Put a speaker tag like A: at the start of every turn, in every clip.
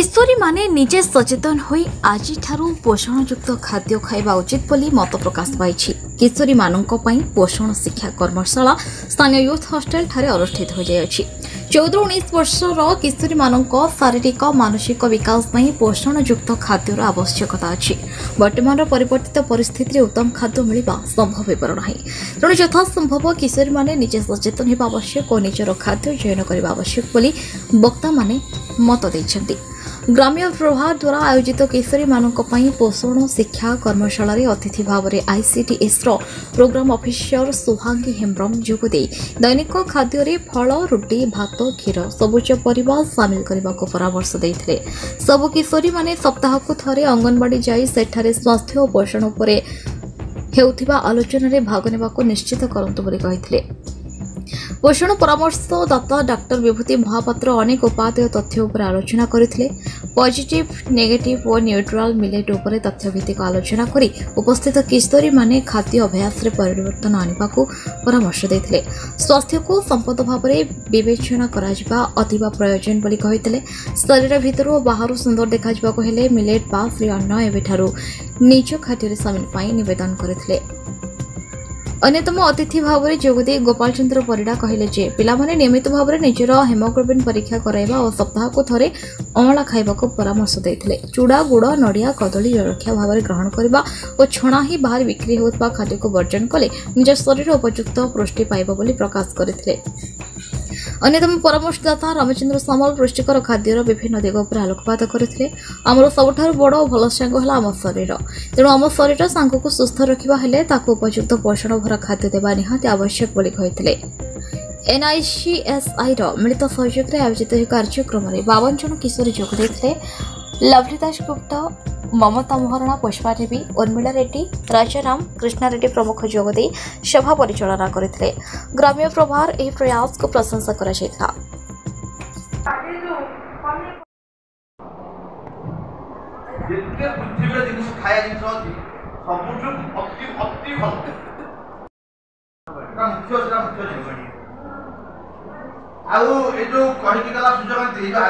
A: किशोरी माने निजे सचेतन होई आजि ठारू पोषणयुक्त खाद्य खाइबा उचित बोली मत प्रकाश पाइछि। किशोरी माननक पई पोषण शिक्षा कर्मशाला स्थानीय यूथ हॉस्टल ठारे अनुष्ठित हो जायछि। 14-19 वर्षर किशोरी माननक शारीरिक मानसिक विकास पई पोषणयुक्त खाद्यर आवश्यकता अछि। वर्तमान परिवर्तित परिस्थिति रे उत्तम खाद्य मिलिबा संभव हेबर नाही। तेणु यथा संभव किशोरी माने निजे सचेतन हेबा आवश्यक और निजर खाद्य चयन करबा आवश्यक बोली वक्ता माने मत दैछन्ति। ग्राम्य प्रभार द्वारा आयोजित किशोरी मानक पई पोषण शिक्षा कर्मशाला रे अतिथि भाव में आईसीडीएस प्रोग्राम ऑफिसर सुहांगी हेम्ब्रम जोगदे दैनिक खाद्य रे फल रुटी भात क्षीर सबुज परिवा सामिल करने को परामर्श देते। सबु किशोरी माने सप्ताह को थरे अंगनवाड़ी जाई सेठारे स्वास्थ्य और पोषण उपरे हेउथिबा आलोचना रे भाग नेबाको निश्चित करंतु बोली कहिथिले। पोषण परामर्शदाता डाक्टर विभूति महापात्र अनेक उपादेय तथ्य उपर आलोचना करथिले। पॉजिटिव नेगेटिव और न्यूट्रल मिलेट उपर तथ्यभित्तिक आलोचना करी उपस्थित किशोरी माने खाद्य अभ्यास रे परिवर्तन आनिबाकू परामर्श देथिले। स्वास्थ्य को संपद भाव में विवेचना कराजिबा अतिबा प्रयोजन बोली कहिथिले। शरीर भितर और बाहर सुंदर देखा जिबाको हेले मिलेट बा श्री अन्न एबेठारू निज खाद्य रे शामिल पाई निवेदन करथिले। अन्यतम अतिथि भाव में जोगदे गोपाल चंद्र परिडा कहले जे पिलामाने नियमित भाव में निजर हेमोग्लोबिन परीक्षा कराइबा और सप्ताह को थरे अमला खाइबा को परामर्श देथिले। चूड़ा गुड़ नड़िया कदली जलखिया भाव में ग्रहण करबा और छणा ही बाहर बिक्री होता खाद्य को वर्जन कले निज शरीर उपयुक्त पुष्टि पाइबा बोली प्रकाश करथिले। अन्यतम परामर्शदाता रामचंद्र सामल पुष्टिकर खाद्यर विभिन्न दिग पर आलोकपात करथिले। आमर सबठार बड़ और भल सांग है आम शरीर। तेणु आम शरीर सांग को सुस्थ रखा हेले ताकू उपयुक्त पोषण भर खाद्य देवा निहाती आवश्यक बोली कहिथिले। एनआईसीएसआई मिलित सहयोग आयोजित कार्यक्रम में 52 जन किशोरी जोग देथिले। लवली दास गुप्ता, ममता महारणा, पुष्पा देवी, उर्मिला रेड्डी, राजाराम, कृष्णा रेड्डी प्रमुख जोगदे सभा परिचालना करथिले। ग्राम्य प्रभार एही प्रयास को प्रशंसा करा जायथा।
B: जेते पृथ्वी जिनिस खाया जिनिस अछि सबुठु अति अति भल का मुख्य जिनिस आउ ए जो कहि के गला सुजग देबा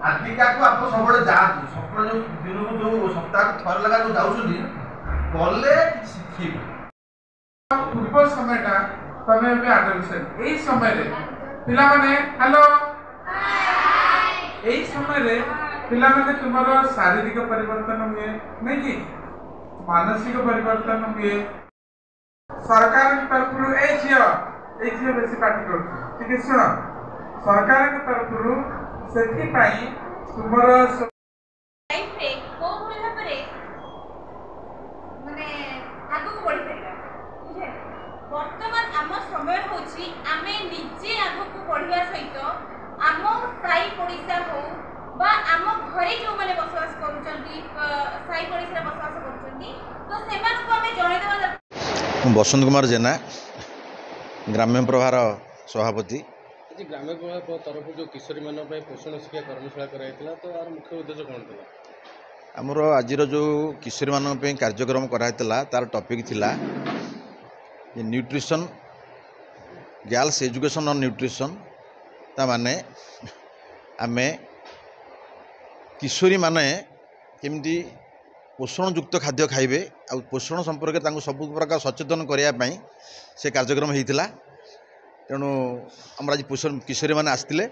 B: आर्थिका को आप सबले जातु सपन जो दिन को जो सप्ताह थर लगा जो जाउछुनी गले शिखि
C: पूर्व समयटा तमे बे आडलसेन एई समय रे पिला माने हेलो हाय एई समय रे पिला माने तुम्हारा शारीरिक परिवर्तन हुए नहीं कि मानसिक परिवर्तन हुए। सरकार की तरफ ए झियो बेसी पार्टी कर ठीक है सुनो सरकार की तरफ सेठी पाई तुम्हारा
D: लाइफ रे को होला परे माने आगु को बढ़ी परिबा बुझे। वर्तमान आम समय होची आमे निजे आगु को बढ़िया सहित आम साई पड़िसा हो बा आम घरे जो माने बसवास करूचंती साई पड़िसा बसवास करूचंती तो सेमान को आमे जणे देबा।
E: बसंत कुमार जेना ग्राम्य प्रभार सभापति।
F: आज ग्राम्य प्रभार तरफ जो किशोरी मान पोषण शिक्षा कर्मशाला कराइला तो यार मुख्य उद्देश्य कौन था?
E: आमर आज जो किशोरी मान कार्यक्रम कराइला तार टॉपिक थिला न्यूट्रिशन गर्ल्स एजुकेशन और न्यूट्रिशन ता माने आमे किशोरी माने केमती पोषण युक्त खाद्य खाइबे आ पोषण संपर्क तांको सब प्रकार सचेतन करिया पई से कार्यक्रम हेतिला। तेणु आम आज पोषण किशोरी मैंने आसते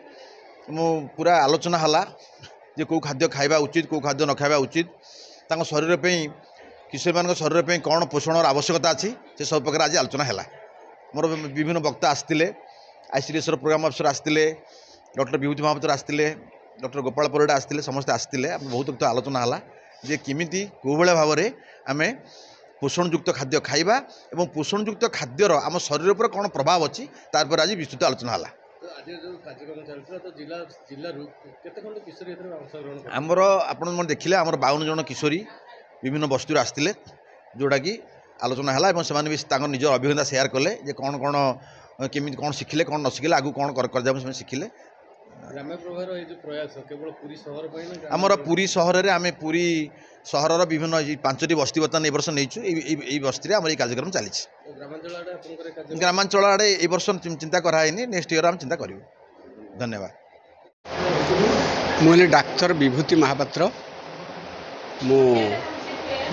E: मो पूरा आलोचना हला जे कौ खाद्य खाइबा उचित कौ खाद्य न खाइबा उचित तांको शरीर पे किशोरी मान शरीर पे कौन पोषण आवश्यकता अच्छी से सब प्रकार आज आलोचना है। मोर विभिन्न वक्ता आसते आईसीडीएस प्रोग्राम अफिसर आसते डॉक्टर विभूति महापात्र आसते डॉक्टर गोपाल परिडा आसते समस्ते आसते बहुत आलोचना है जे किमिति को भाया भाव में आम पोषणयुक्त खाद्य खाइबा एवं पोषणयुक्त खाद्यर आम शरीर पर कौन प्रभाव अच्छी तार पर आज विस्तृत आलोचना है। आमर आप देखिले आमर 52 जन किशोरी विभिन्न बस्तु आसते जोटा कि आलोचना है से निज अभिज्ञता शेयर कले जे कौन कौन केमी कौन शिखिले कौन न शिखिले आगु कौन कर शिखिले।
F: ग्राम्य प्रभार जो प्रयास केवल पुरी शहर
E: आमर पुरी सहर में आम पुरी सहर विभिन्न 5टी बस्ती बर्तमान वर्ष नहीं बस्ती आम कार्यक्रम चली। ग्रामांचल आड़े ए वर्ष चिंता कराई नेक्स्ट ईयर आम चिंता करूँ। धन्यवाद।
G: मुझे डाक्तर विभूति महापात्र मु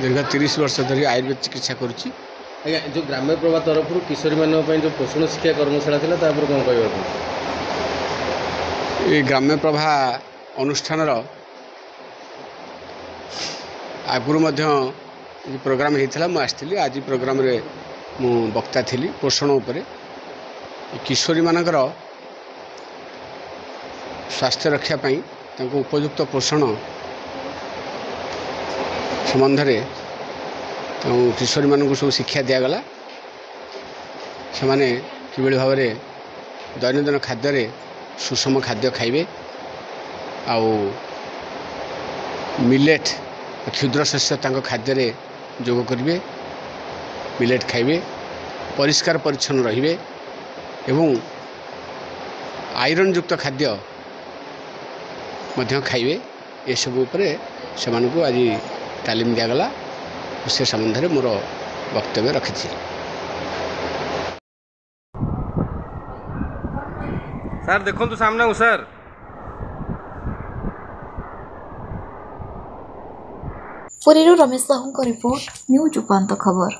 G: दीर्घ 30 वर्ष धरी आयुर्वेद चिकित्सा करुच्ची।
F: आज्ञा जो ग्राम्य प्रभा तरफ किशोरी मानों जो पोषण शिक्षा कर्मशाला था कौन कह
G: ये ग्राम्य प्रभा अनुष्ठान आगुरी प्रोग्राम होता मुझे आज प्रोग्राम रे मु वक्ता थी पोषण उपरे किशोरी मानकर स्वास्थ्य रक्षापी उपयुक्त पोषण संबंध में किशोरी मानक सब शिक्षा दिगला से माने कि भाव में दैनंदिन खाद्य सुषम खाद्य खाइबे आउ मिलेट क्षुद्र शस्य खाद्य जोग करेंगे मिलेट खाइबे परिष्कार परिच्छन्न रहिबे एवं आयरन युक्त खाद्य मध्य खाइबे ये सब उपरे से मानकु आज तालीम दिगला से संबंध में मोर वक्तव्य रखी।
F: सर देखो तो सामने हूँ सर।
A: पुरीरू रमेश साहू रिपोर्ट न्यूज उपांत खबर।